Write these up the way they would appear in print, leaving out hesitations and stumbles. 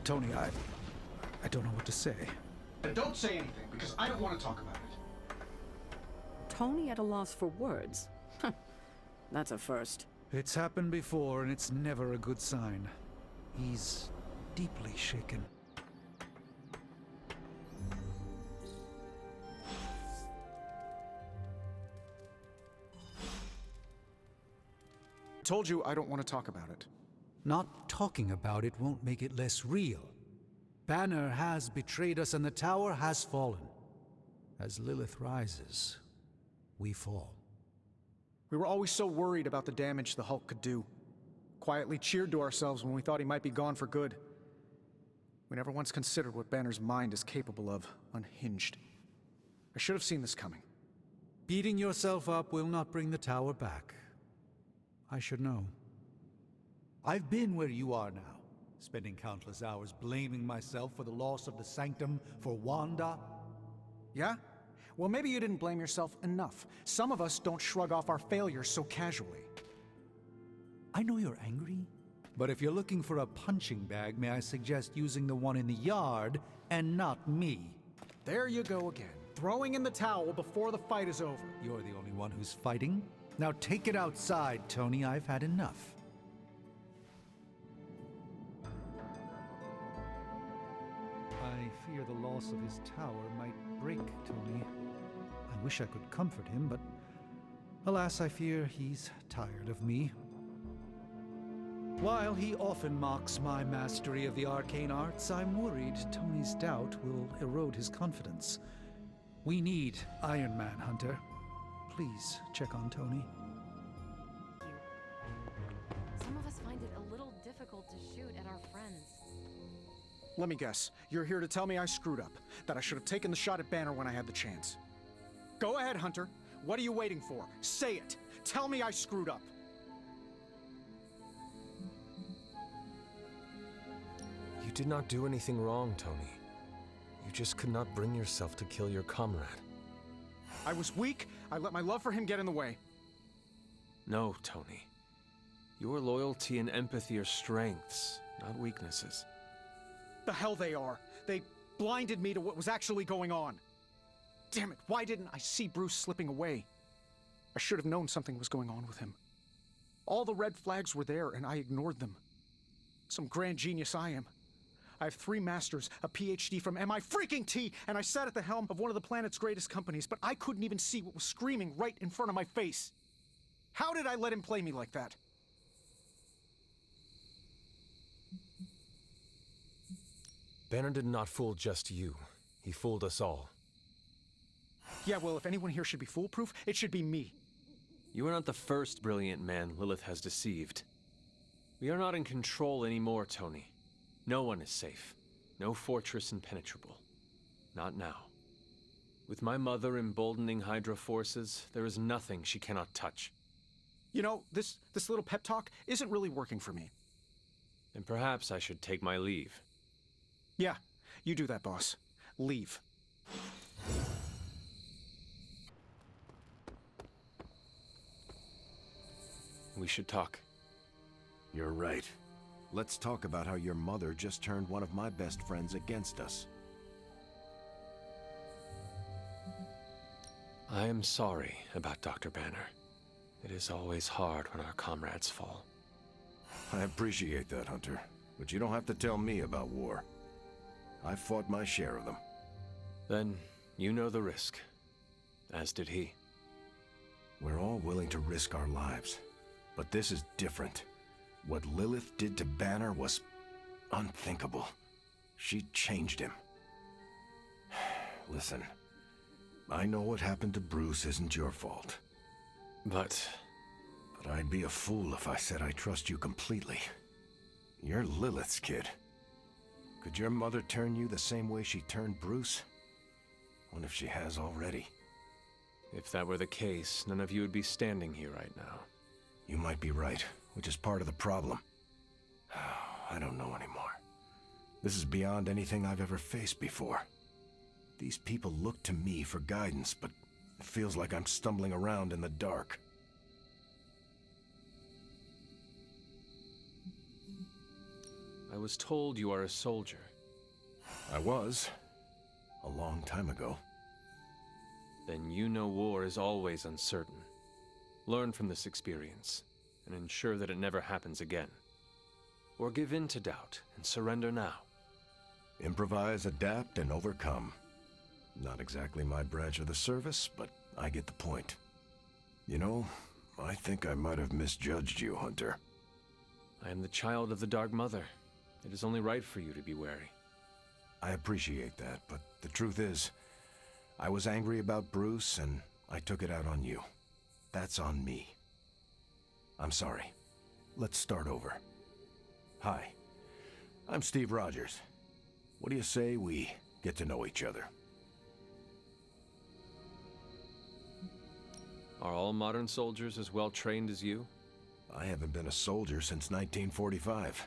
Tony, I don't know what to say. Don't say anything, because I don't want to talk about it. Tony at a loss for words. That's a first. It's happened before, and it's never a good sign. He's deeply shaken. Told you I don't want to talk about it. Not talking about it won't make it less real. Banner has betrayed us, and the tower has fallen. As Lilith rises, we fall. We were always so worried about the damage the Hulk could do. Quietly cheered to ourselves when we thought he might be gone for good. We never once considered what Banner's mind is capable of, unhinged. I should have seen this coming. Beating yourself up will not bring the tower back. I should know. I've been where you are now, spending countless hours blaming myself for the loss of the Sanctum for Wanda. Yeah? Well, maybe you didn't blame yourself enough. Some of us don't shrug off our failures so casually. I know you're angry, but if you're looking for a punching bag, may I suggest using the one in the yard and not me? There you go again, throwing in the towel before the fight is over. You're the only one who's fighting. Now take it outside, Tony. I've had enough. I fear the loss of his tower might break Tony. I wish I could comfort him, but alas, I fear he's tired of me. While he often mocks my mastery of the arcane arts, I'm worried Tony's doubt will erode his confidence. We need Iron Man, Hunter. Please check on Tony. Some of us find it a little difficult to shoot at our friends. Let me guess, you're here to tell me I screwed up, that I should have taken the shot at Banner when I had the chance. Go ahead, Hunter. What are you waiting for? Say it. Tell me I screwed up. You did not do anything wrong, Tony. You just could not bring yourself to kill your comrade. I was weak. I let my love for him get in the way. No, Tony. Your loyalty and empathy are strengths, not weaknesses. The hell they are. They blinded me to what was actually going on. Damn it, why didn't I see Bruce slipping away? I should have known something was going on with him. All the red flags were there, and I ignored them. Some grand genius I am. I have 3 masters, a PhD from MI-T, and I sat at the helm of one of the planet's greatest companies, but I couldn't even see what was screaming right in front of my face. How did I let him play me like that? Banner did not fool just you. He fooled us all. Yeah, well, if anyone here should be foolproof, it should be me. You are not the first brilliant man Lilith has deceived. We are not in control anymore, Tony. No one is safe. No fortress impenetrable. Not now. With my mother emboldening Hydra forces, there is nothing she cannot touch. You know, this little pep talk isn't really working for me. And perhaps I should take my leave. Yeah, you do that, boss. Leave. We should talk. You're right. Let's talk about how your mother just turned one of my best friends against us. I am sorry about Dr. Banner. It is always hard when our comrades fall. I appreciate that, Hunter. But you don't have to tell me about war. I fought my share of them. Then, you know the risk. As did he. We're all willing to risk our lives. But this is different. What Lilith did to Banner was unthinkable. She changed him. Listen, I know what happened to Bruce isn't your fault. But I'd be a fool if I said I trust you completely. You're Lilith's kid. Could your mother turn you the same way she turned Bruce? What if she has already? if that were the case, none of you would be standing here right now. You might be right, which is part of the problem. I don't know anymore. This is beyond anything I've ever faced before. These people look to me for guidance, but it feels like I'm stumbling around in the dark. I was told you are a soldier. I was. A long time ago. Then you know war is always uncertain. Learn from this experience, and ensure that it never happens again. Or give in to doubt and surrender now. Improvise, adapt, and overcome. Not exactly my branch of the service, but I get the point. You know, I think I might have misjudged you, Hunter. I am the child of the Dark Mother. It is only right for you to be wary. I appreciate that, but the truth is, I was angry about Bruce, and I took it out on you. That's on me. I'm sorry. Let's start over. Hi, I'm Steve Rogers. What do you say we get to know each other? Are all modern soldiers as well trained as you? I haven't been a soldier since 1945.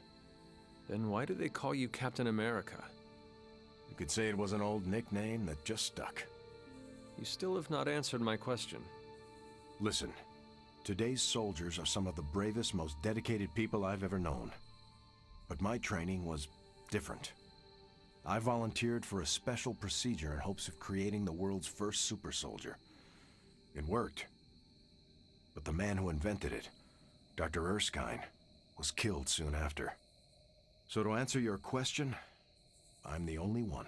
Then why do they call you Captain America? You could say it was an old nickname that just stuck. You still have not answered my question. Listen, today's soldiers are some of the bravest, most dedicated people I've ever known. But my training was different. I volunteered for a special procedure in hopes of creating the world's first super soldier. It worked. But the man who invented it, Dr. Erskine, was killed soon after. So to answer your question, I'm the only one.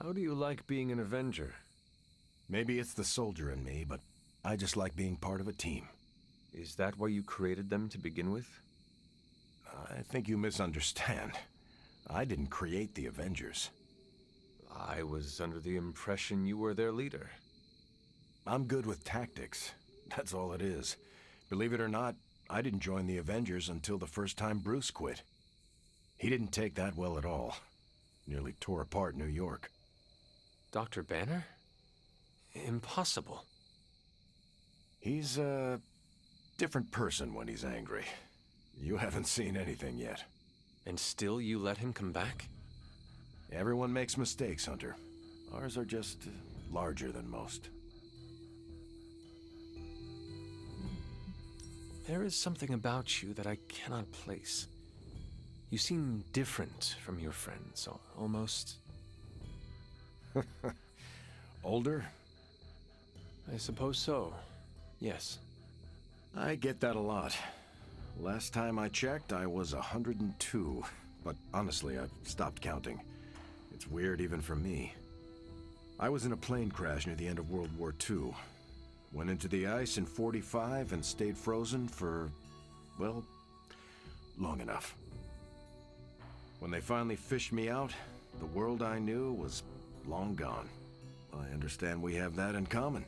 How do you like being an Avenger? Maybe it's the soldier in me, but I just like being part of a team. Is that why you created them to begin with? I think you misunderstand. I didn't create the Avengers. I was under the impression you were their leader. I'm good with tactics. That's all it is. Believe it or not, I didn't join the Avengers until the first time Bruce quit. He didn't take that well at all. Nearly tore apart New York. Dr. Banner? Impossible. He's a different person when he's angry. You haven't seen anything yet. And still you let him come back? Everyone makes mistakes, Hunter. Ours are just larger than most. There is something about you that I cannot place. You seem different from your friends, almost... Older? I suppose so. Yes. I get that a lot. Last time I checked, I was 102. But honestly, I've stopped counting. It's weird even for me. I was in a plane crash near the end of World War II. Went into the ice in '45 and stayed frozen for, well, long enough. When they finally fished me out, the world I knew was long gone. I understand we have that in common.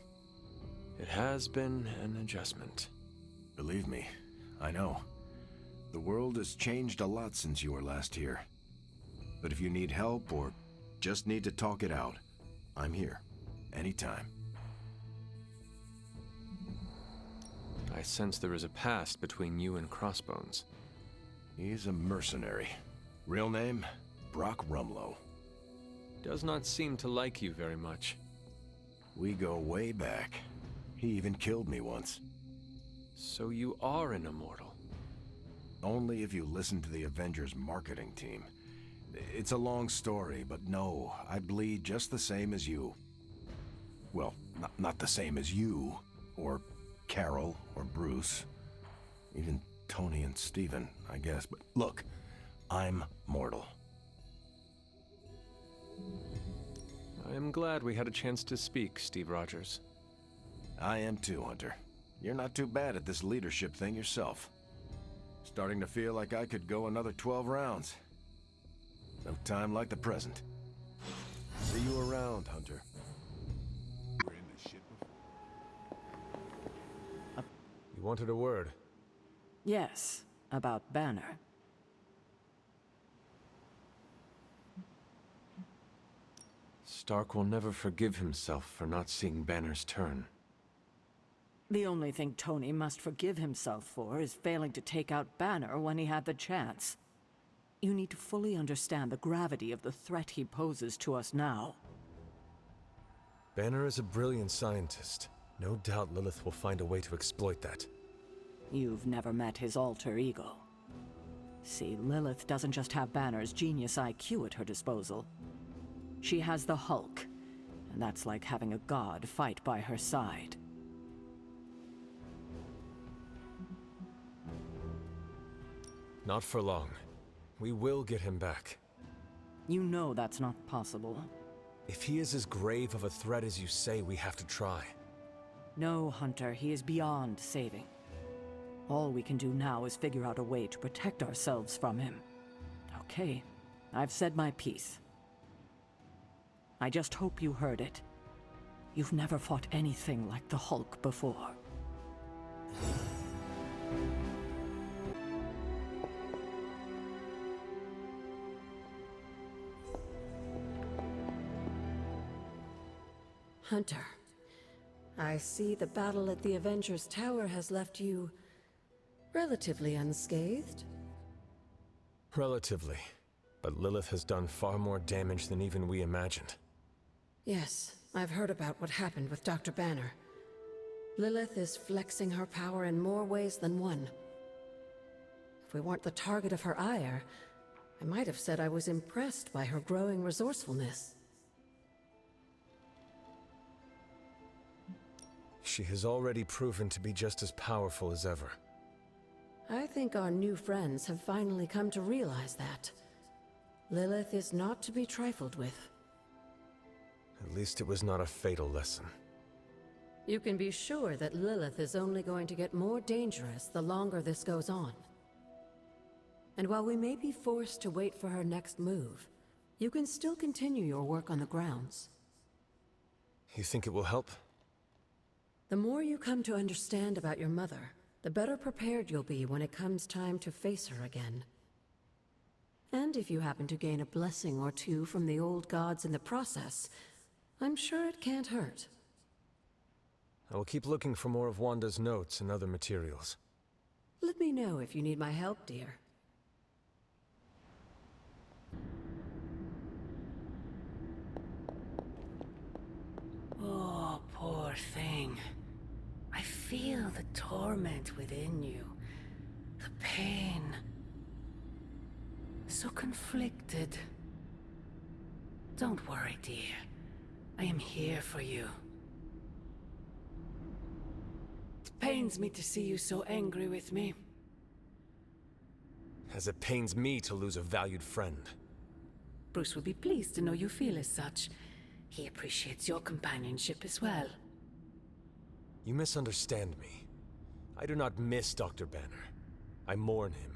It has been an adjustment. Believe me, I know. The world has changed a lot since you were last here. But if you need help or just need to talk it out, I'm here, anytime. I sense there is a past between you and Crossbones. He's a mercenary. Real name, Brock Rumlow. Does not seem to like you very much. We go way back. He even killed me once. So you are an immortal. Only if you listen to the Avengers marketing team. It's a long story, but no, I bleed just the same as you. Well, not the same as you, or Carol, or Bruce. Even Tony and Steven, I guess. But look, I'm mortal. I am glad we had a chance to speak, Steve Rogers. I am too, Hunter. You're not too bad at this leadership thing yourself. Starting to feel like I could go another 12 rounds. No time like the present. See you around, Hunter. You wanted a word. Yes, about Banner. Stark will never forgive himself for not seeing Banner's turn. The only thing Tony must forgive himself for is failing to take out Banner when he had the chance. You need to fully understand the gravity of the threat he poses to us now. Banner is a brilliant scientist. No doubt Lilith will find a way to exploit that. You've never met his alter ego. See, Lilith doesn't just have Banner's genius IQ at her disposal. She has the Hulk, and that's like having a god fight by her side. Not for long. We will get him back. You know that's not possible. If he is as grave of a threat as you say, we have to try. No, Hunter, he is beyond saving. All we can do now is figure out a way to protect ourselves from him. Okay, I've said my piece. I just hope you heard it. You've never fought anything like the Hulk before. Hunter, I see the battle at the Avengers Tower has left you relatively unscathed. Relatively. But Lilith has done far more damage than even we imagined. Yes, I've heard about what happened with Dr. Banner. Lilith is flexing her power in more ways than one. If we weren't the target of her ire, I might have said I was impressed by her growing resourcefulness. She has already proven to be just as powerful as ever. I think our new friends have finally come to realize that. Lilith is not to be trifled with. At least it was not a fatal lesson. You can be sure that Lilith is only going to get more dangerous the longer this goes on. And while we may be forced to wait for her next move, you can still continue your work on the grounds. You think it will help? The more you come to understand about your mother, the better prepared you'll be when it comes time to face her again. And if you happen to gain a blessing or two from the old gods in the process, I'm sure it can't hurt. I will keep looking for more of Wanda's notes and other materials. Let me know if you need my help, dear. Oh, poor thing. I feel the torment within you. The pain. So conflicted. Don't worry, dear. I am here for you. It pains me to see you so angry with me. As it pains me to lose a valued friend. Bruce will be pleased to know you feel as such. He appreciates your companionship as well. You misunderstand me. I do not miss Dr. Banner. I mourn him.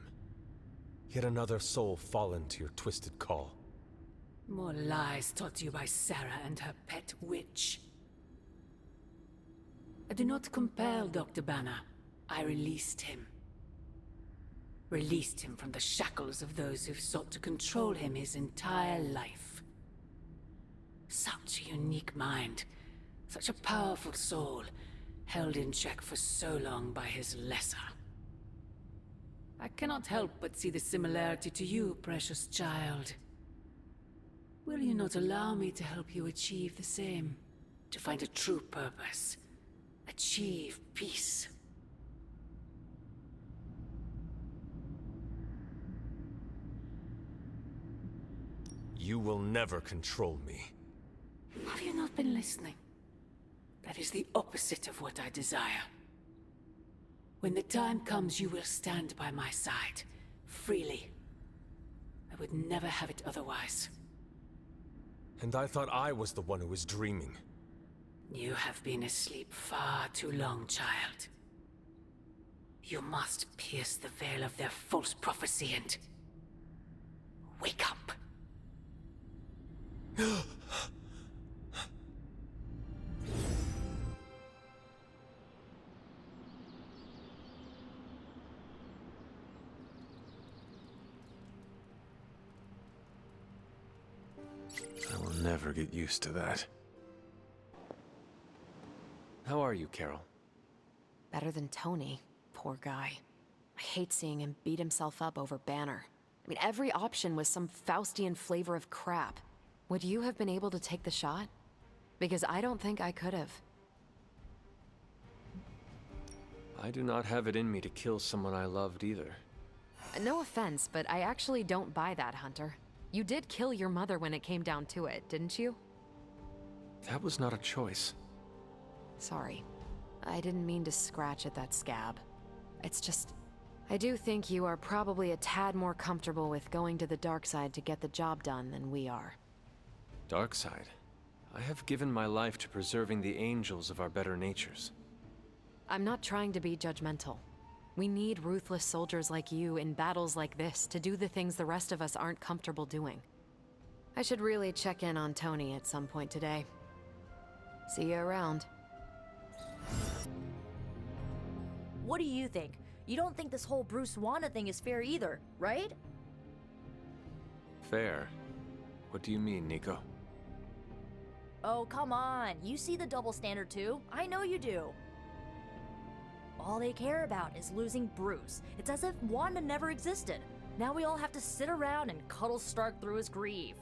Yet another soul fallen to your twisted call. More lies taught you by Sarah and her pet witch. I do not compel Dr. Banner. I released him. Released him from the shackles of those who've sought to control him his entire life. Such a unique mind. Such a powerful soul. Held in check for so long by his lesser. I cannot help but see the similarity to you, precious child. Will you not allow me to help you achieve the same? To find a true purpose. Achieve peace. You will never control me. Have you not been listening? That is the opposite of what I desire. When the time comes, you will stand by my side, freely. I would never have it otherwise. And I thought I was the one who was dreaming. You have been asleep far too long, child. You must pierce the veil of their false prophecy and... wake up. I will never get used to that. How are you, Carol? Better than Tony. Poor guy. I hate seeing him beat himself up over Banner. I mean, every option was some Faustian flavor of crap. Would you have been able to take the shot? Because I don't think I could have. I do not have it in me to kill someone I loved either. No offense, but I actually don't buy that, Hunter. You did kill your mother when it came down to it, didn't you? That was not a choice. Sorry. I didn't mean to scratch at that scab. It's just... I do think you are probably a tad more comfortable with going to the dark side to get the job done than we are. Dark side. I have given my life to preserving the angels of our better natures. I'm not trying to be judgmental. We need ruthless soldiers like you in battles like this to do the things the rest of us aren't comfortable doing. I should really check in on Tony at some point today. See you around. What do you think? You don't think this whole Bruce Wanda thing is fair either, right? Fair? What do you mean, Nico? Oh, come on. You see the double standard too? I know you do. All they care about is losing Bruce. It's as if Wanda never existed. Now we all have to sit around and cuddle Stark through his grief.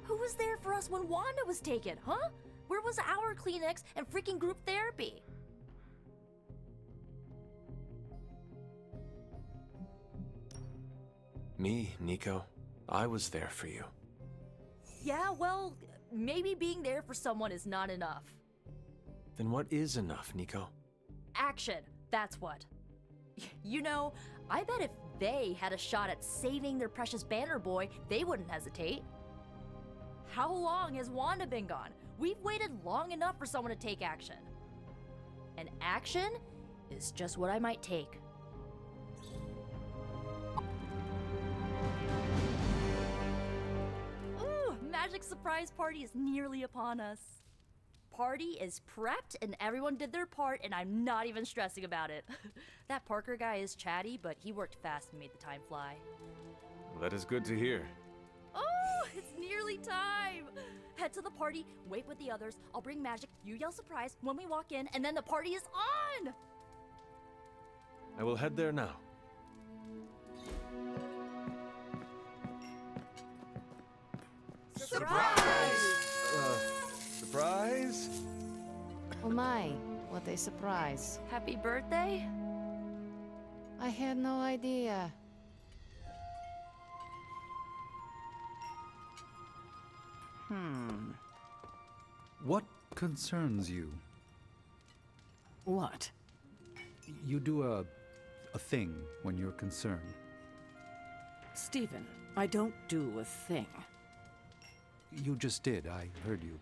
Who was there for us when Wanda was taken, huh? Where was our Kleenex and freaking group therapy? Me, Nico. I was there for you. Yeah, well, maybe being there for someone is not enough. Then what is enough, Nico? Action, that's what. You know, I bet if they had a shot at saving their precious Banner Boy, they wouldn't hesitate. How long has Wanda been gone? We've waited long enough for someone to take action. And action is just what I might take. Ooh, Magic Surprise Party is nearly upon us. Party is prepped and everyone did their part and I'm not even stressing about it. That Parker guy is chatty, but he worked fast and made the time fly. That is good to hear. Oh, it's nearly time! Head to the party, wait with the others, I'll bring magic, you yell surprise when we walk in, and then the party is on! I will head there now. Surprise? Oh my, what a surprise. Happy birthday? I had no idea. What concerns you? What? You do a thing when you're concerned. Stephen, I don't do a thing. You just did, I heard you.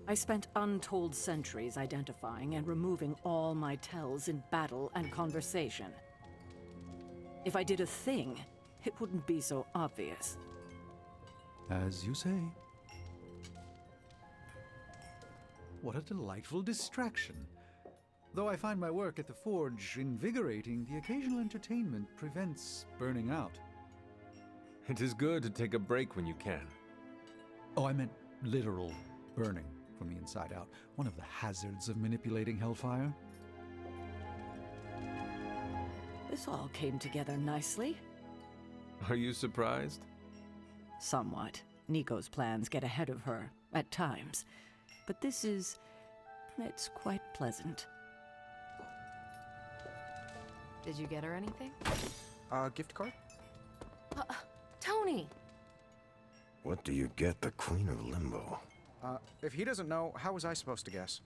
I spent untold centuries identifying and removing all my tells in battle and conversation. If I did a thing, it wouldn't be so obvious. As you say. What a delightful distraction. Though I find my work at the Forge invigorating, the occasional entertainment prevents burning out. It is good to take a break when you can. Oh, I meant literal burning from the inside out. One of the hazards of manipulating Hellfire. This all came together nicely. Are you surprised? Somewhat. Nico's plans get ahead of her, at times. But it's quite pleasant. Did you get her anything? Gift card? Tony! What do you get the Queen of Limbo? If he doesn't know, how was I supposed to guess?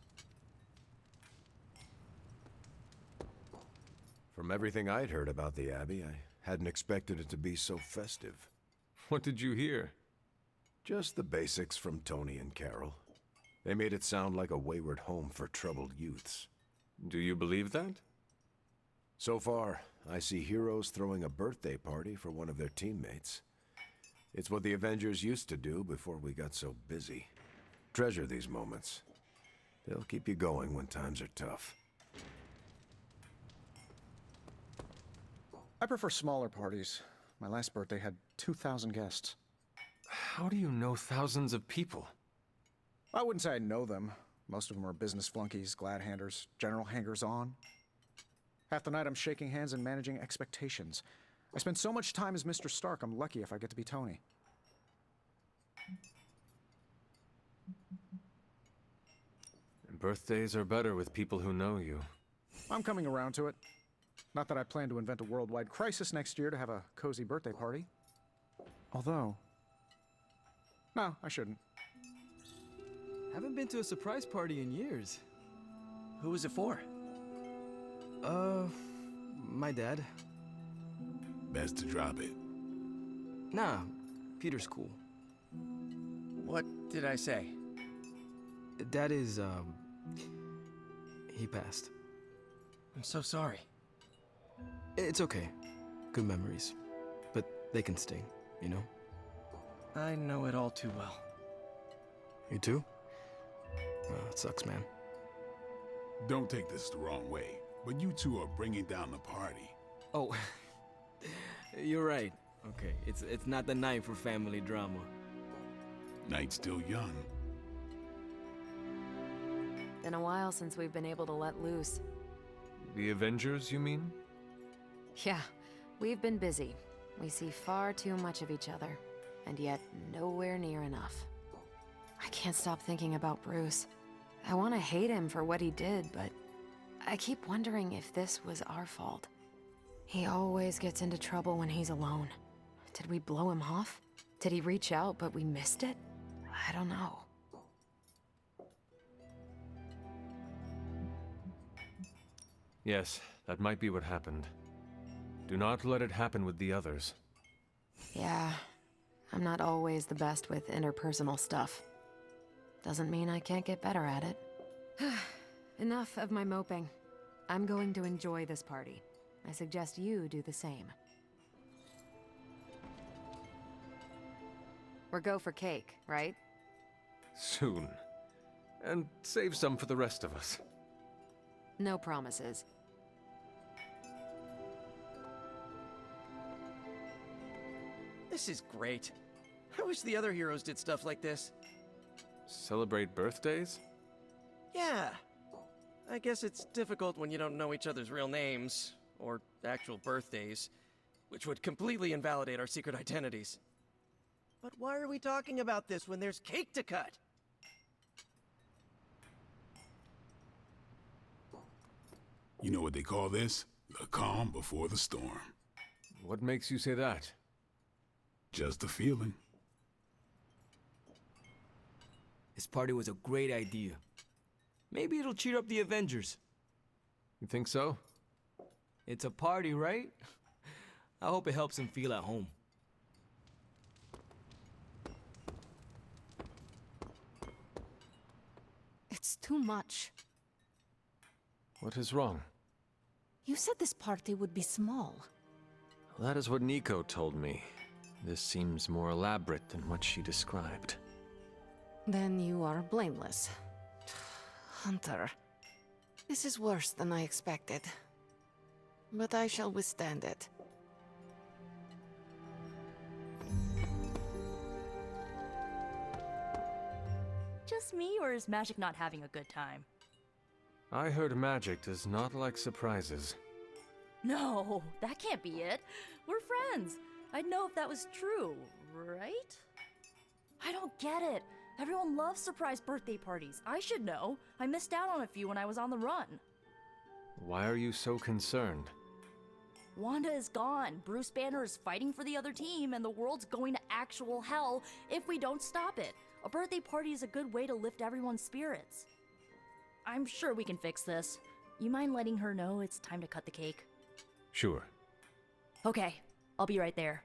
From everything I'd heard about the Abbey, I hadn't expected it to be so festive. What did you hear? Just the basics from Tony and Carol. They made it sound like a wayward home for troubled youths. Do you believe that? So far, I see heroes throwing a birthday party for one of their teammates. It's what the Avengers used to do before we got so busy. Treasure these moments. They'll keep you going when times are tough. I prefer smaller parties. My last birthday had 2,000 guests. How do you know thousands of people? I wouldn't say I know them. Most of them are business flunkies, glad-handers, general hangers-on. Half the night I'm shaking hands and managing expectations. I spend so much time as Mr. Stark, I'm lucky if I get to be Tony. And birthdays are better with people who know you. I'm coming around to it. Not that I plan to invent a worldwide crisis next year to have a cozy birthday party. Although... No, I shouldn't. Haven't been to a surprise party in years. Who was it for? My dad. Best to drop it. Nah, Peter's cool. What did I say? Dad is, he passed. I'm so sorry. It's okay. Good memories. But they can sting, you know? I know it all too well. You too? It sucks, man. Don't take this the wrong way, but you two are bringing down the party. Oh, you're right. Okay, it's not the night for family drama. Night's still young. Been a while since we've been able to let loose. The Avengers, you mean? Yeah, we've been busy. We see far too much of each other, and yet nowhere near enough. I can't stop thinking about Bruce. I want to hate him for what he did, but I keep wondering if this was our fault. He always gets into trouble when he's alone. Did we blow him off? Did he reach out, but we missed it? I don't know. Yes, that might be what happened. Do not let it happen with the others. Yeah, I'm not always the best with interpersonal stuff. Doesn't mean I can't get better at it. Enough of my moping. I'm going to enjoy this party. I suggest you do the same. We're go for cake, right? Soon. And save some for the rest of us. No promises. This is great. I wish the other heroes did stuff like this. Celebrate birthdays? Yeah. I guess it's difficult when you don't know each other's real names, or actual birthdays, which would completely invalidate our secret identities. But why are we talking about this when there's cake to cut? You know what they call this? The calm before the storm. What makes you say that? Just a feeling. This party was a great idea. Maybe it'll cheer up the Avengers. You think so? It's a party, right? I hope it helps them feel at home. It's too much. What is wrong? You said this party would be small. That is what Nico told me. This seems more elaborate than what she described. Then you are blameless. Hunter, this is worse than I expected. But I shall withstand it. Just me, or is Magic not having a good time? I heard magic does not like surprises. No, that can't be it. We're friends. I'd know if that was true, right? I don't get it. Everyone loves surprise birthday parties. I should know. I missed out on a few when I was on the run. Why are you so concerned? Wanda is gone. Bruce Banner is fighting for the other team, and the world's going to actual hell if we don't stop it. A birthday party is a good way to lift everyone's spirits. I'm sure we can fix this. You mind letting her know it's time to cut the cake? Sure. Okay, I'll be right there.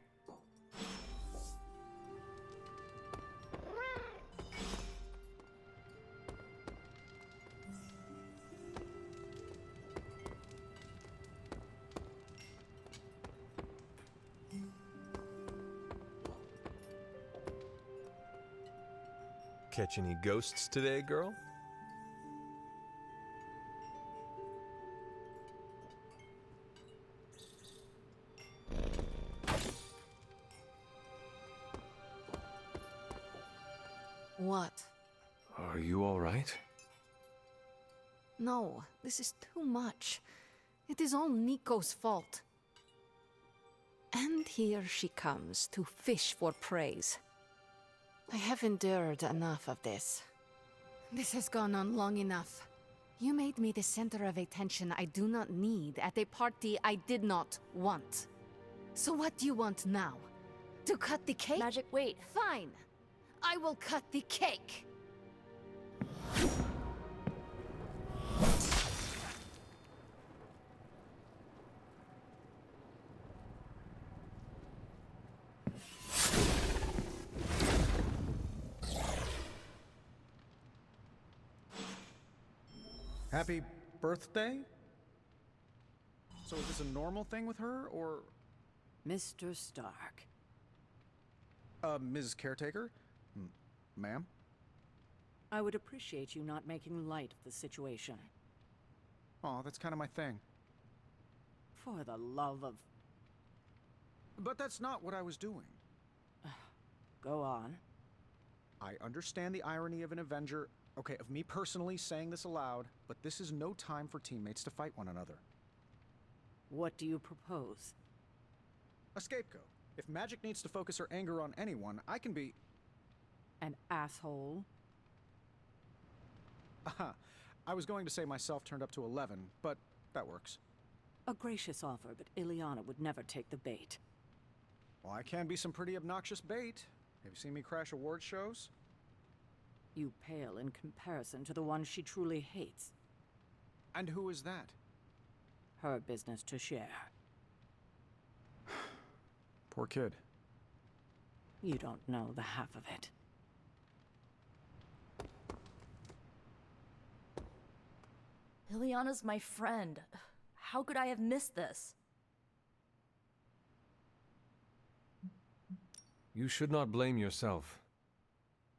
Catch any ghosts today, girl? What? Are you all right? No, this is too much. It is all Nico's fault. And here she comes to fish for praise. I have endured enough of this. This has gone on long enough. You made me the center of attention I do not need at a party I did not want. So what do you want now? To cut the cake? Magic, wait. Fine. I will cut the cake. Happy birthday? So is this a normal thing with her, or... Mr. Stark. Ms. Caretaker? Ma'am? I would appreciate you not making light of the situation. Aw, that's kind of my thing. For the love of... But that's not what I was doing. Go on. I understand the irony of an Avenger, okay, of me personally saying this aloud, but this is no time for teammates to fight one another. What do you propose? A scapegoat. If Magic needs to focus her anger on anyone, I can be... An asshole? Aha. I was going to say myself turned up to 11, but that works. A gracious offer, but Ileana would never take the bait. Well, I can be some pretty obnoxious bait. Have you seen me crash award shows? You pale in comparison to the one she truly hates. And who is that? Her business to share. Poor kid. You don't know the half of it. Ileana's my friend. How could I have missed this? You should not blame yourself.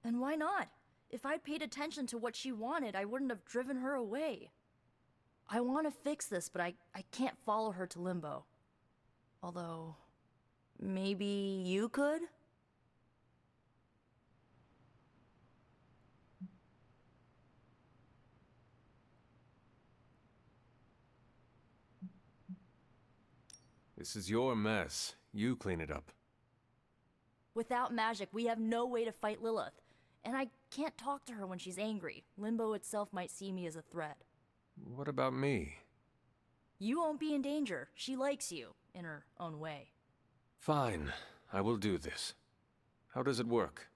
And why not? If I'd paid attention to what she wanted, I wouldn't have driven her away. I want to fix this, but I can't follow her to Limbo. Although, maybe you could? This is your mess. You clean it up. Without magic, we have no way to fight Lilith. And I can't talk to her when she's angry. Limbo itself might see me as a threat. What about me? You won't be in danger. She likes you, in her own way. Fine. I will do this. How does it work?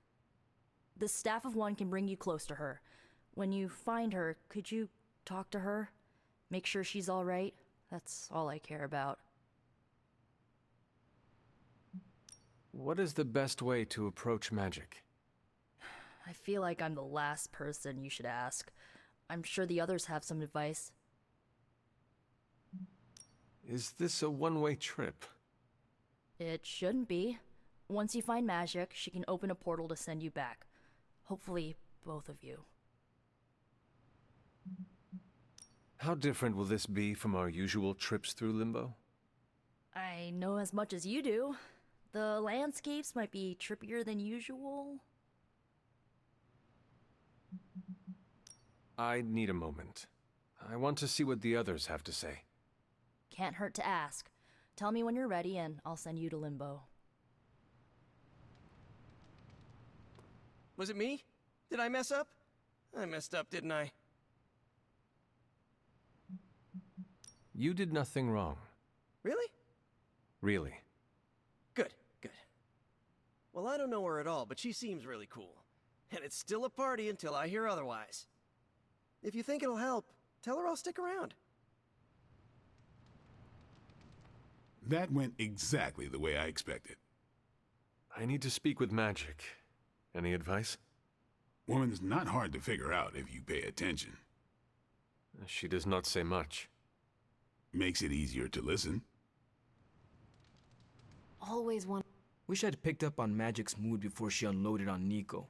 The Staff of One can bring you close to her. When you find her, could you talk to her? Make sure she's alright? That's all I care about. What is the best way to approach magic? I feel like I'm the last person you should ask. I'm sure the others have some advice. Is this a one-way trip? It shouldn't be. Once you find magic, she can open a portal to send you back. Hopefully, both of you. How different will this be from our usual trips through Limbo? I know as much as you do. The landscapes might be trippier than usual. I need a moment. I want to see what the others have to say. Can't hurt to ask. Tell me when you're ready and I'll send you to Limbo. Was it me? Did I mess up? I messed up, didn't I? You did nothing wrong. Really? Really. Good, good. Well, I don't know her at all, but she seems really cool. And it's still a party until I hear otherwise. If you think it'll help, tell her I'll stick around. That went exactly the way I expected. I need to speak with Magic. Any advice? Woman's not hard to figure out if you pay attention. She does not say much. Makes it easier to listen. Always want. Wish I'd picked up on Magic's mood before she unloaded on Nico.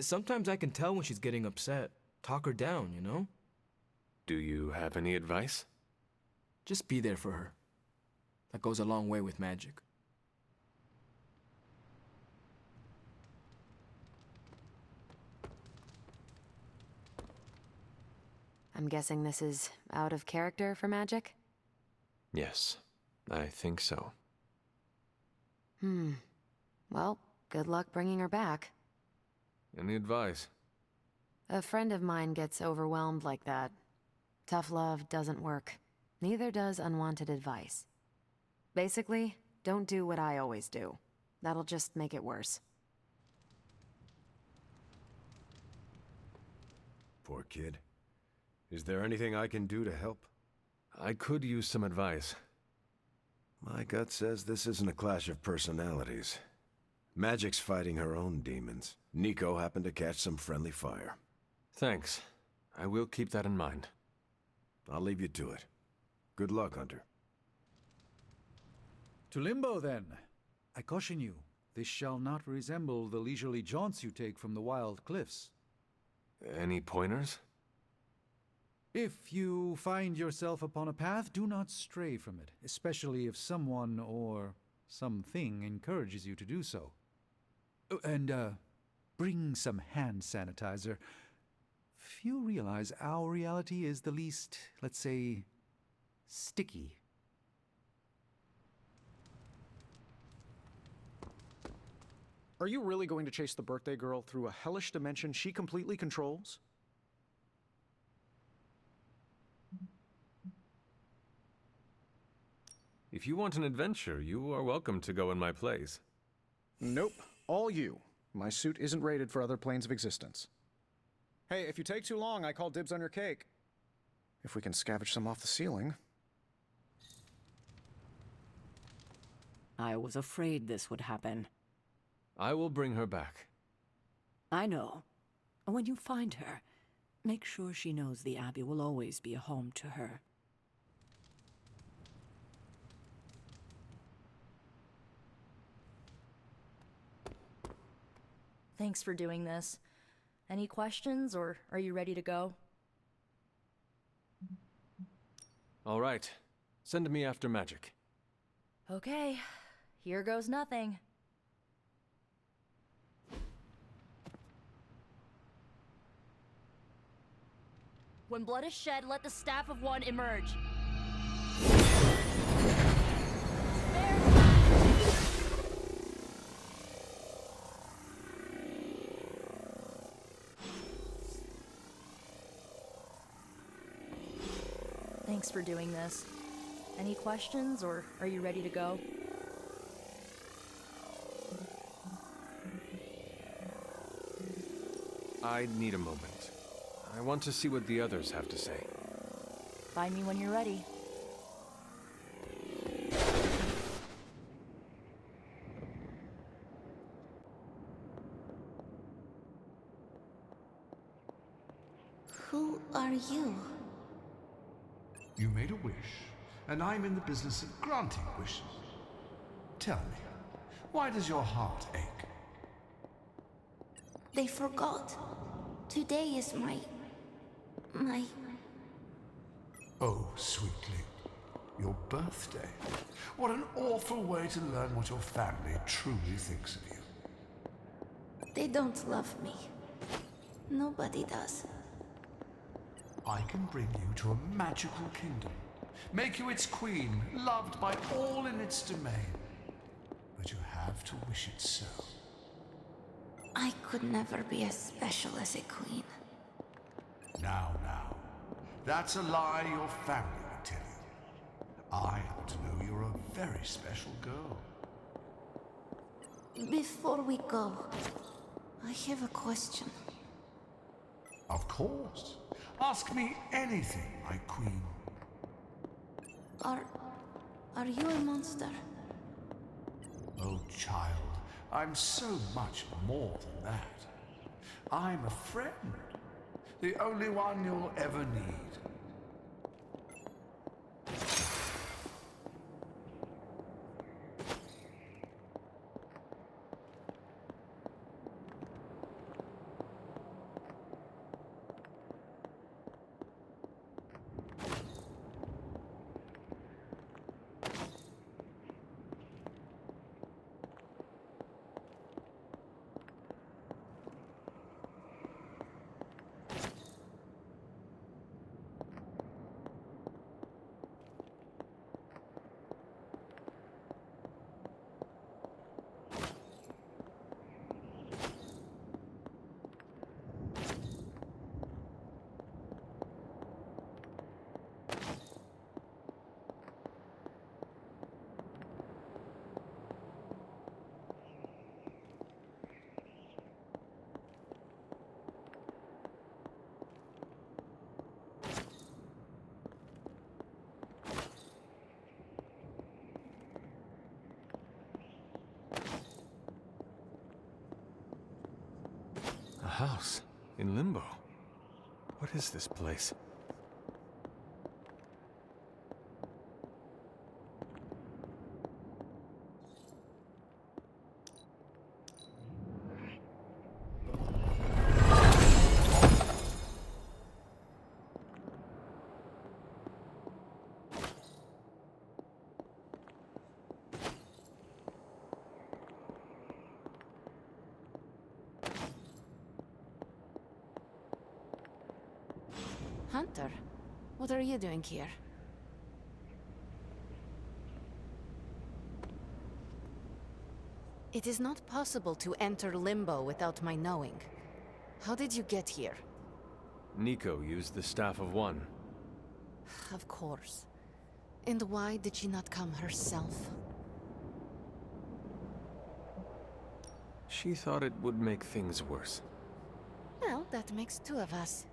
Sometimes I can tell when she's getting upset. Talk her down, you know? Do you have any advice? Just be there for her. That goes a long way with Magic. I'm guessing this is out of character for Magic? Yes, I think so. Well, good luck bringing her back. Any advice? A friend of mine gets overwhelmed like that. Tough love doesn't work. Neither does unwanted advice. Basically, don't do what I always do. That'll just make it worse. Poor kid. Is there anything I can do to help? I could use some advice. My gut says this isn't a clash of personalities. Magic's fighting her own demons. Nico happened to catch some friendly fire. Thanks. I will keep that in mind. I'll leave you to it. Good luck, Hunter. To Limbo, then. I caution you, this shall not resemble the leisurely jaunts you take from the wild cliffs. Any pointers? If you find yourself upon a path, do not stray from it, especially if someone or something encourages you to do so. Oh, and, bring some hand sanitizer. Few realize our reality is the least, let's say, sticky. Are you really going to chase the birthday girl through a hellish dimension she completely controls? If you want an adventure, you are welcome to go in my place. Nope. All you. My suit isn't rated for other planes of existence. Hey, if you take too long, I call dibs on your cake. If we can scavenge some off the ceiling. I was afraid this would happen. I will bring her back. I know. When you find her, make sure she knows the Abbey will always be a home to her. Thanks for doing this. Any questions, or are you ready to go? All right. Send me after Magic. Okay, here goes nothing. When blood is shed, let the Staff of One emerge. Thanks for doing this. Any questions, or are you ready to go? I need a moment. I want to see what the others have to say. Find me when you're ready. Who are you? You made a wish, and I'm in the business of granting wishes. Tell me, why does your heart ache? They forgot. Today is my... Oh, sweetly. Your birthday. What an awful way to learn what your family truly thinks of you. They don't love me. Nobody does. I can bring you to a magical kingdom. Make you its queen, loved by all in its domain. But you have to wish it so. I could never be as special as a queen. Now. That's a lie your family would tell you. I happen to know you're a very special girl. Before we go, I have a question. Of course. Ask me anything, my queen. Are you a monster? Oh, child, I'm so much more than that. I'm a friend. The only one you'll ever need. house in Limbo. What is this place? Hunter, what are you doing here? It is not possible to enter Limbo without my knowing. How did you get here? Nico used the Staff of One. Of course. And why did she not come herself? She thought it would make things worse. Well, that makes two of us.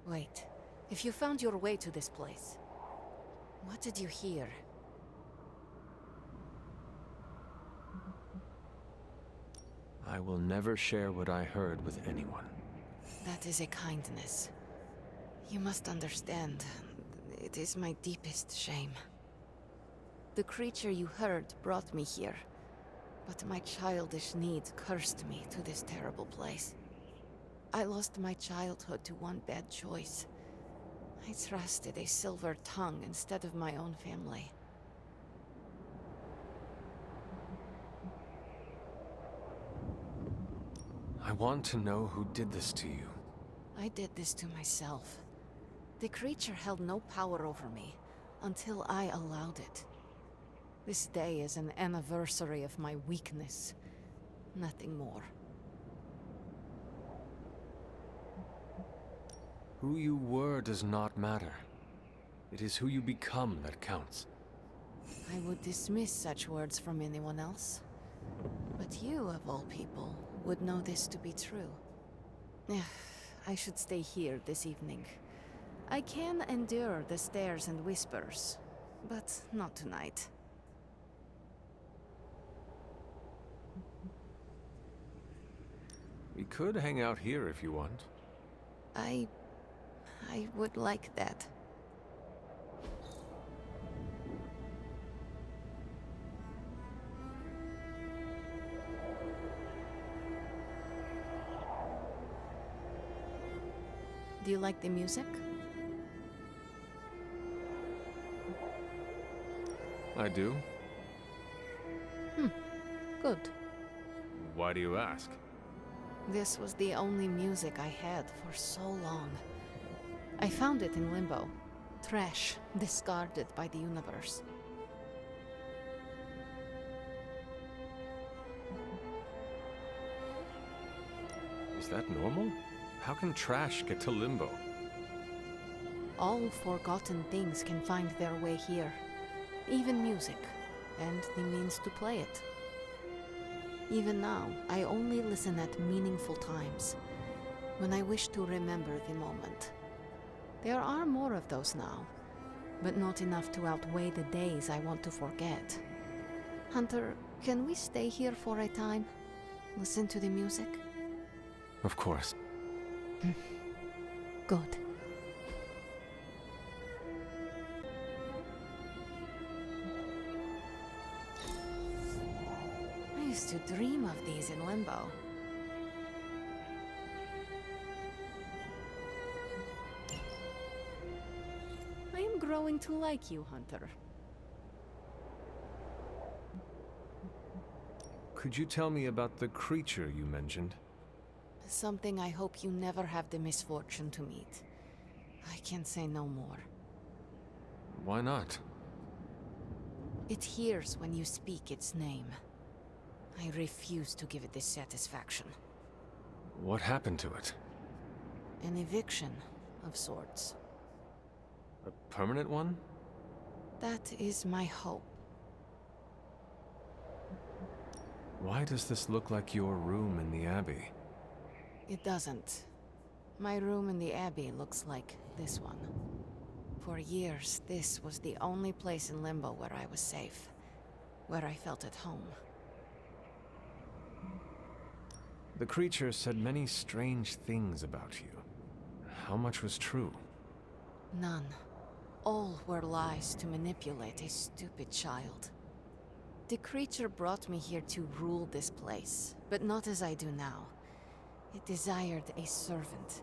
Wait, if you found your way to this place, what did you hear? I will never share what I heard with anyone. That is a kindness. You must understand, it is my deepest shame. The creature you heard brought me here, but my childish needs cursed me to this terrible place. I lost my childhood to one bad choice. I trusted a silver tongue instead of my own family. I want to know who did this to you. I did this to myself. The creature held no power over me until I allowed it. This day is an anniversary of my weakness. Nothing more. Who you were does not matter. It is who you become that counts. I would dismiss such words from anyone else. But you, of all people, would know this to be true. I should stay here this evening. I can endure the stares and whispers, but not tonight. We could hang out here if you want. I would like that. Do you like the music? I do. Good. Why do you ask? This was the only music I had for so long. I found it in Limbo. Trash, discarded by the universe. Is that normal? How can trash get to Limbo? All forgotten things can find their way here. Even music, and the means to play it. Even now, I only listen at meaningful times, when I wish to remember the moment. There are more of those now, but not enough to outweigh the days I want to forget. Hunter, can we stay here for a time? Listen to the music? Of course. Good. I used to dream of these in Limbo. I am growing to like you, Hunter. Could you tell me about the creature you mentioned? Something I hope you never have the misfortune to meet. I can say no more. Why not? It hears when you speak its name. I refuse to give it this satisfaction. What happened to it? An eviction of sorts. A permanent one? That is my hope. Why does this look like your room in the Abbey? It doesn't. My room in the Abbey looks like this one. For years, this was the only place in Limbo where I was safe. Where I felt at home. The creature said many strange things about you. How much was true? None. All were lies to manipulate a stupid child. The creature brought me here to rule this place, but not as I do now. It desired a servant.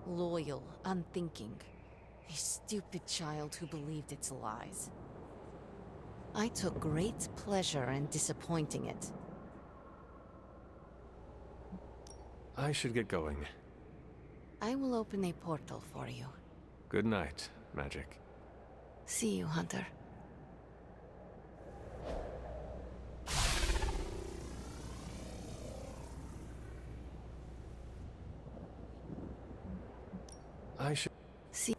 Loyal, unthinking. A stupid child who believed its lies. I took great pleasure in disappointing it. I should get going. I will open a portal for you. Good night, Magic. See you, Hunter. I should... See...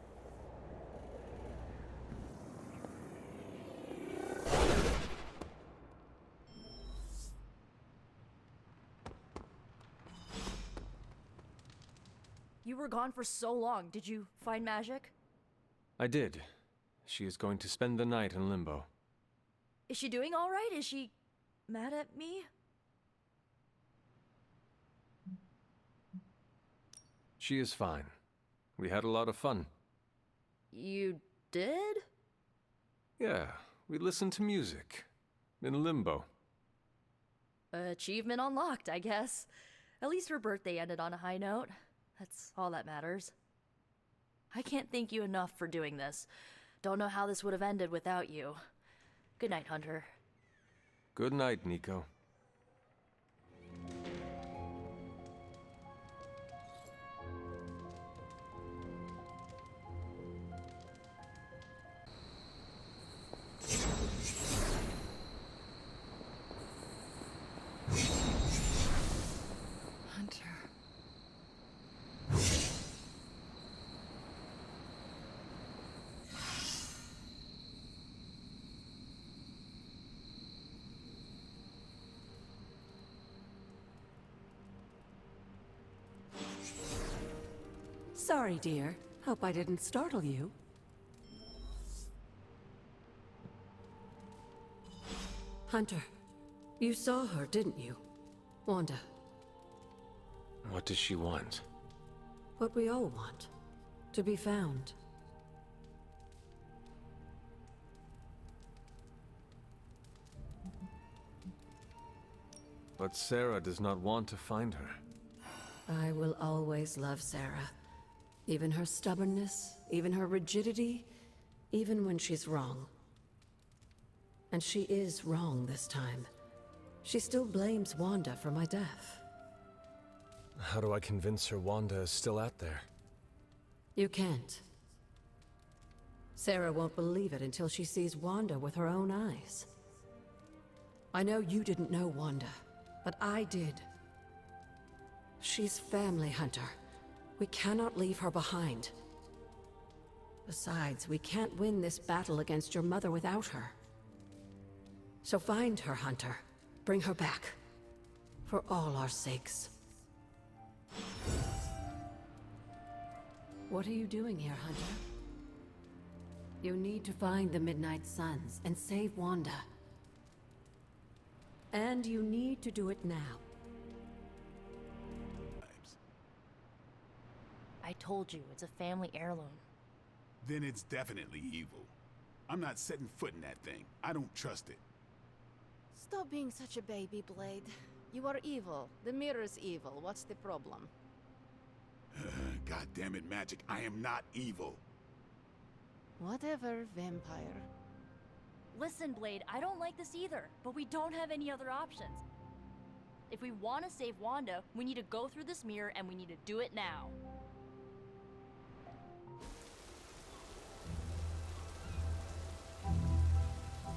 You were gone for so long. Did you find Magic? I did. She is going to spend the night in Limbo. Is she doing all right? Is she mad at me? She is fine. We had a lot of fun. You did? Yeah, we listened to music. In Limbo. Achievement unlocked, I guess. At least her birthday ended on a high note. That's all that matters. I can't thank you enough for doing this. Don't know how this would have ended without you. Good night, Hunter. Good night, Nico. Hunter. Sorry, dear. Hope I didn't startle you. Hunter, you saw her, didn't you? Wanda. What does she want? What we all want. To be found. But Sarah does not want to find her. I will always love Sarah. Even her stubbornness, even her rigidity, even when she's wrong. And she is wrong this time. She still blames Wanda for my death. How do I convince her Wanda is still out there? You can't. Sarah won't believe it until she sees Wanda with her own eyes. I know you didn't know Wanda, but I did. She's family, Hunter. We cannot leave her behind. Besides, we can't win this battle against your mother without her. So find her, Hunter. Bring her back. For all our sakes. What are you doing here, Hunter? You need to find the Midnight Suns and save Wanda. And you need to do it now. I told you, it's a family heirloom. Then it's definitely evil. I'm not setting foot in that thing. I don't trust it. Stop being such a baby, Blade. You are evil. The mirror's evil. What's the problem? God damn it, Magic. I am not evil. Whatever, vampire. Listen, Blade, I don't like this either, but we don't have any other options. If we want to save Wanda, we need to go through this mirror and we need to do it now.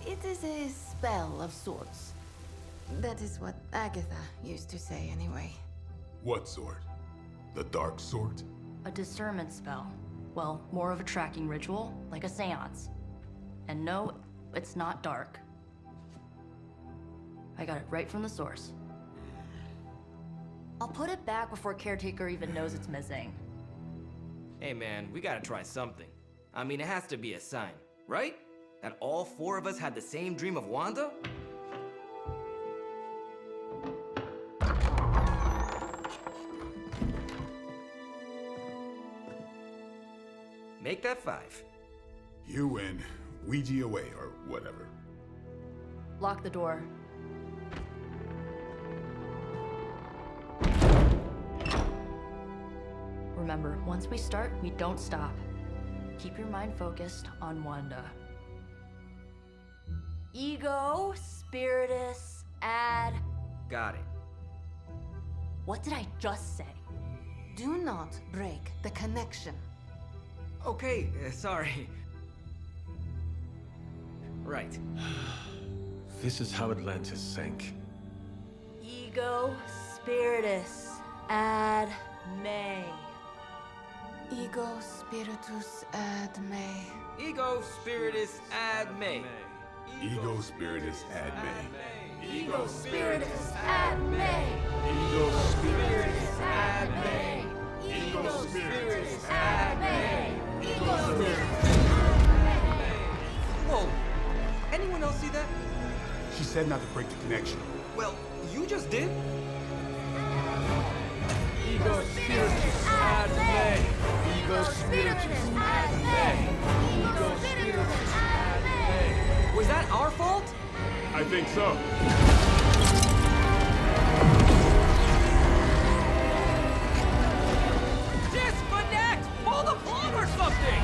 It is a spell of sorts. That is what Agatha used to say anyway. What sort? The dark sort? A discernment spell. Well, more of a tracking ritual, like a seance. And no, it's not dark. I got it right from the source. I'll put it back before Caretaker even knows it's missing. Hey man, we gotta try something. I mean, it has to be a sign, right? That all four of us had the same dream of Wanda? Make that 5. You win. Ouija away, or whatever. Lock the door. Remember, once we start, we don't stop. Keep your mind focused on Wanda. Ego, Spiritus, add... Got it. What did I just say? Do not break the connection. Okay, sorry. Right. This is how Atlantis sank. Ego, Spiritus, add May. Ego spiritus ad me. Ego Spiritus ad me. Ego Spiritus ad me. Ego, Spiritus, add May. Ego Spiritus Add May. Ego, Spiritus, add May. Ego, Spiritus. Whoa! Anyone else see that? She said not to break the connection. Well, you just did. Ego, Spiritus, add May. Ego, Spiritus, add May. Ego, Spiritus, add May. Was that our fault? I think so. Disconnect! Pull the plug or something!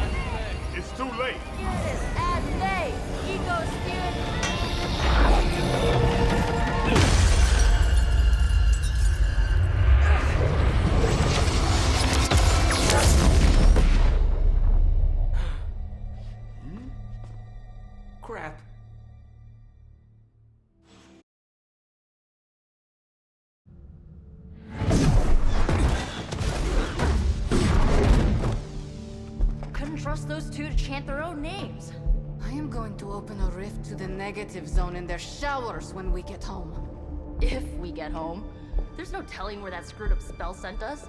It's too late. Spiritus, add May. Ego, Spiritus. Crap. Couldn't trust those two to chant their own names. I am going to open a rift to the negative zone in their showers when we get home. If we get home. There's no telling where that screwed up spell sent us.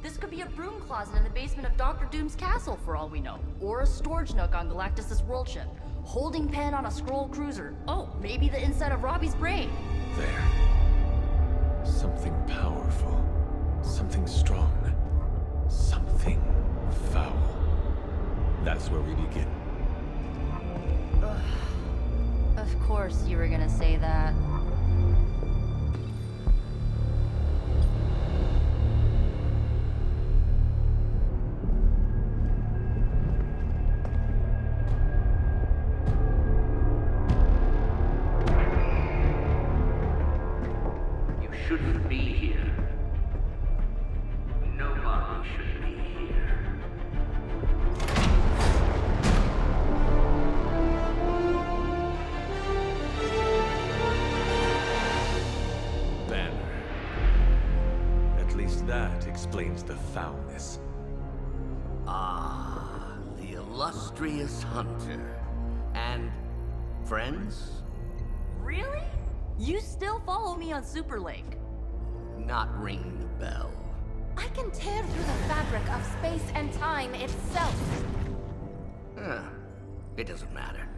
This could be a broom closet in the basement of Dr. Doom's castle for all we know. Or a storage nook on Galactus' world ship. Holding pen on a scroll cruiser. Oh, maybe the inside of Robbie's brain. There. Something powerful. Something strong. Something foul. That's where we begin. Of course you were gonna say that. You shouldn't be here. Nobody should be here. Banner. At least that explains the foulness. Ah, the illustrious hunter. And friends? Really? You still follow me on Superlink? Not ringing the bell. I can tear through the fabric of space and time itself. Huh. It doesn't matter.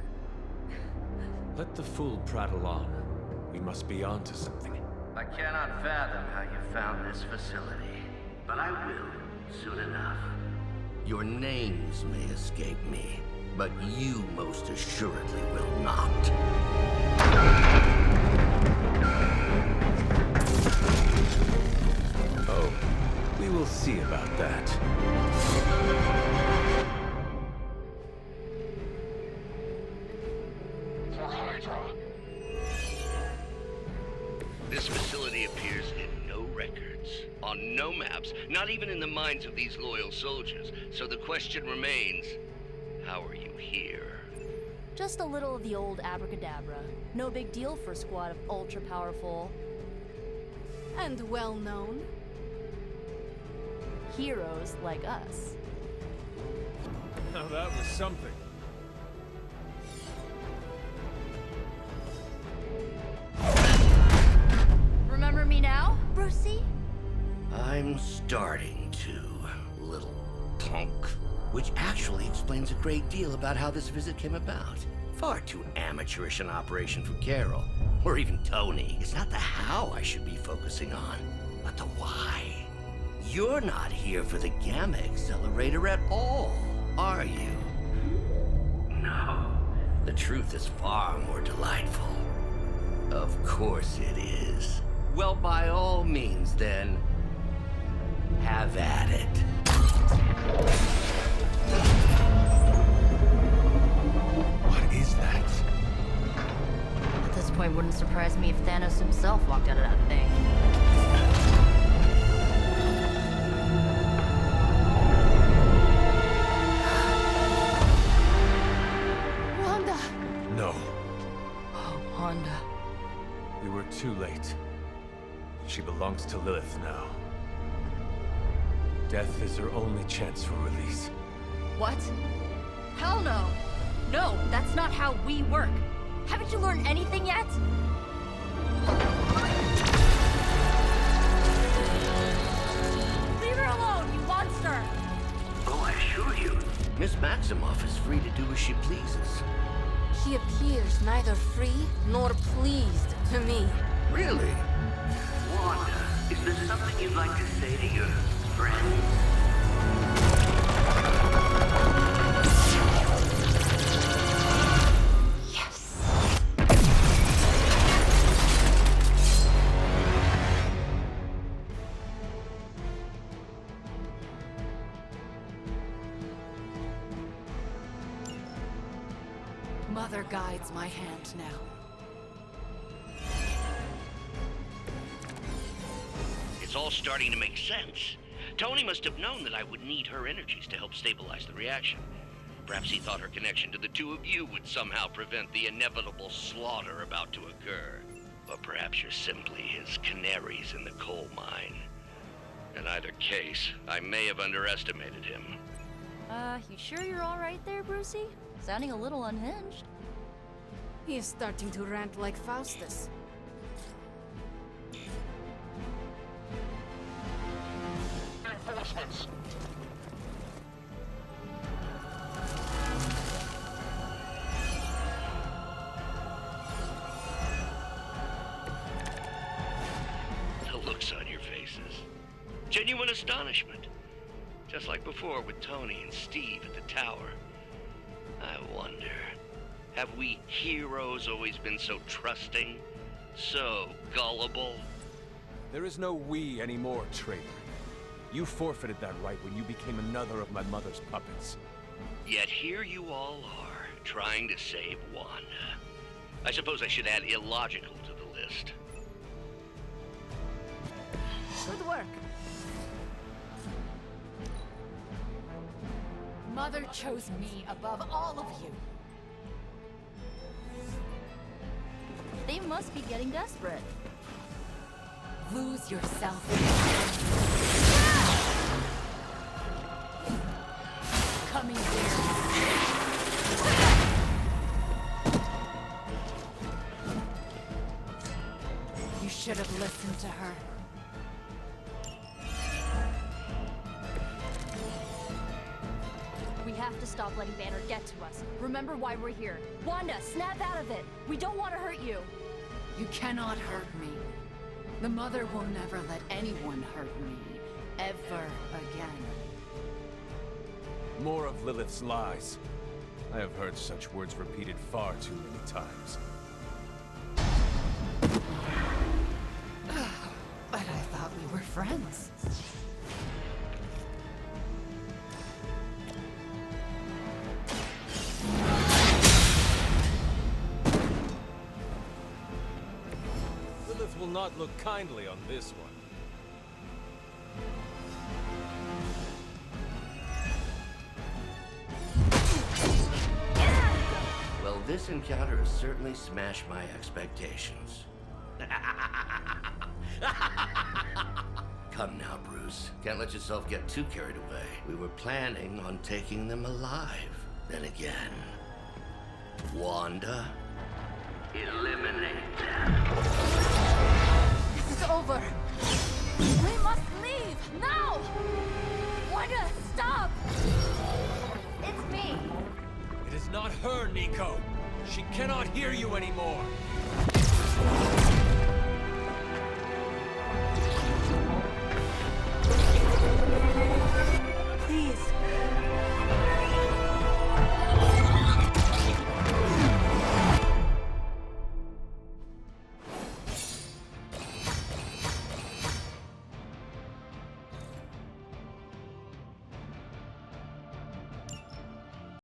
Let the fool prattle on. We must be on to something. I cannot fathom how you found this facility, but I will soon enough. Your names may escape me, but you most assuredly will not. Oh, we will see about that. This facility appears in no records, on no maps, not even in the minds of these loyal soldiers. So the question remains, how are you here? Just a little of the old abracadabra. No big deal for a squad of ultra-powerful... And well-known. heroes like us. Now that was something. Remember me now, Brucey? I'm starting to, little punk. Which actually explains a great deal about how this visit came about. Far too amateurish an operation for Carol, or even Tony. It's not the how I should be focusing on, but the why. You're not here for the Gamma Accelerator at all. are you? No. The truth is far more delightful. Of course it is. Well, by all means, then, have at it. What is that? At this point, wouldn't surprise me if Thanos himself walked out of that thing. Wanda! No, Oh, Wanda. we were too late. She belongs to Lilith now. Death is her only chance for release. What? Hell no! No, that's not how we work. Haven't you learned anything yet? Leave her alone, you monster! Oh, I assure you, Miss Maximoff is free to do as she pleases. She appears neither free nor pleased to me. Really? Wanda, is there something you'd like to say to your friends? Mother guides my hand now. It's all starting to make sense. Tony must have known that I would need her energies to help stabilize the reaction. Perhaps he thought her connection to the two of you would somehow prevent the inevitable slaughter about to occur. Or perhaps you're simply his canaries in the coal mine. In either case, I may have underestimated him. You sure you're all right there, Brucey? Sounding a little unhinged. He is starting to rant like Faustus. Reinforcements. The looks on your faces. Genuine astonishment. Just like before with Tony and Steve at the tower. I wonder, have we heroes always been so trusting? So gullible? There is no we anymore, traitor. You forfeited that right when you became another of my mother's puppets. Yet here you all are, trying to save Wanda. I suppose I should add illogical to the list. Good work. Mother chose me above all of you. They must be getting desperate. Lose yourself. Coming here. You should have listened to her. We have to stop letting Banner get to us. Remember why we're here. Wanda, snap out of it. We don't want to hurt you. You cannot hurt me. The Mother will never let anyone hurt me. Ever again. More of Lilith's lies. I have heard such words repeated far too many times. But I thought we were friends. Lilith will not look kindly on this one. Well, this encounter has certainly smashed my expectations. Come now, Bruce. Can't let yourself get too carried away. We were planning on taking them alive. Then again, Wanda? Eliminate them. This is over. We must leave now. Wanda, stop. It's me. It is not her, Nico. She cannot hear you anymore.